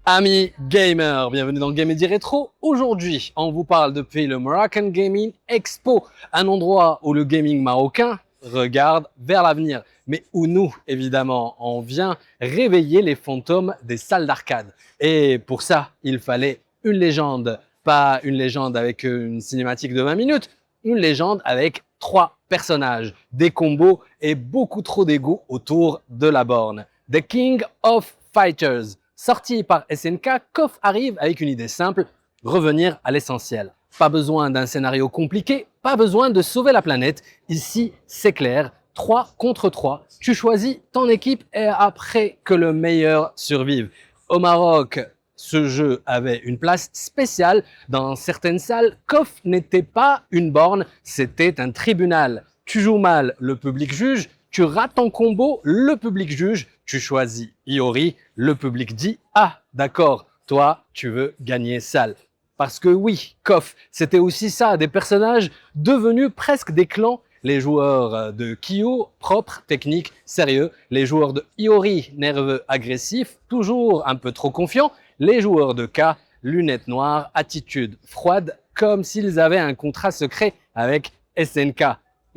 Amis gamers, bienvenue dans Game Rétro. Aujourd'hui, on vous parle depuis le Moroccan Gaming Expo, un endroit où le gaming marocain regarde vers l'avenir, mais où nous, évidemment, on vient réveiller les fantômes des salles d'arcade. Et pour ça, il fallait une légende, pas une légende avec une cinématique de 20 minutes, une légende avec 3 personnages, des combos et beaucoup trop d'ego autour de la borne. The King of Fighters. Sorti par SNK, KOF arrive avec une idée simple, revenir à l'essentiel. Pas besoin d'un scénario compliqué, pas besoin de sauver la planète. Ici, c'est clair, 3 contre 3. Tu choisis ton équipe et après que le meilleur survive. Au Maroc, ce jeu avait une place spéciale. Dans certaines salles, KOF n'était pas une borne, c'était un tribunal. Tu joues mal, le public juge. Tu rates ton combo, le public juge. Tu choisis Iori, le public dit « Ah, d'accord, toi, tu veux gagner salle ». Parce que oui, KOF, c'était aussi ça, des personnages devenus presque des clans. Les joueurs de Kyo, propres, techniques, sérieux. Les joueurs de Iori, nerveux, agressifs, toujours un peu trop confiants. Les joueurs de K, lunettes noires, attitude froide, comme s'ils avaient un contrat secret avec SNK.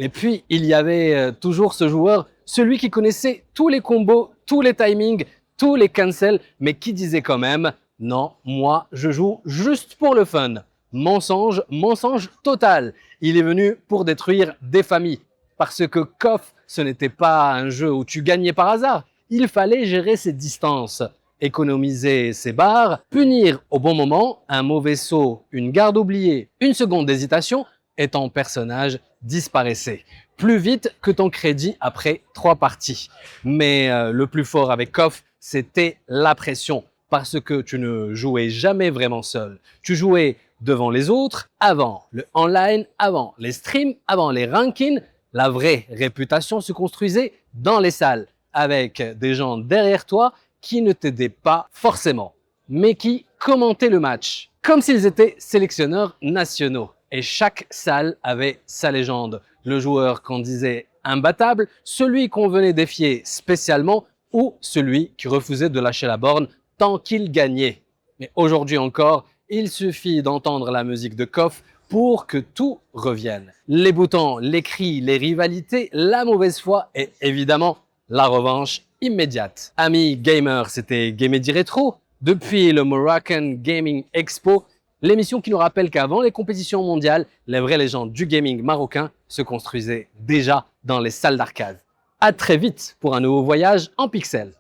Et puis, il y avait toujours ce joueur, celui qui connaissait tous les combos, tous les timings, tous les cancels, mais qui disait quand même « Non, moi, je joue juste pour le fun ». Mensonge, mensonge total. Il est venu pour détruire des familles. Parce que KOF, ce n'était pas un jeu où tu gagnais par hasard. Il fallait gérer ses distances, économiser ses barres, punir au bon moment, un mauvais saut, une garde oubliée, une seconde d'hésitation, et ton personnage disparaissait. Plus vite que ton crédit après 3 parties. Mais le plus fort avec KOF, c'était la pression. Parce que tu ne jouais jamais vraiment seul. Tu jouais devant les autres, avant le online, avant les streams, avant les rankings. La vraie réputation se construisait dans les salles, avec des gens derrière toi qui ne t'aidaient pas forcément, mais qui commentaient le match, comme s'ils étaient sélectionneurs nationaux. Et chaque salle avait sa légende. Le joueur qu'on disait imbattable, celui qu'on venait défier spécialement ou celui qui refusait de lâcher la borne tant qu'il gagnait. Mais aujourd'hui encore, il suffit d'entendre la musique de KOF pour que tout revienne. Les boutons, les cris, les rivalités, la mauvaise foi et évidemment la revanche immédiate. Amis gamers, c'était Game Rétro. Depuis le Moroccan Gaming Expo, l'émission qui nous rappelle qu'avant les compétitions mondiales, les vraies légendes du gaming marocain se construisaient déjà dans les salles d'arcade. À très vite pour un nouveau voyage en pixels.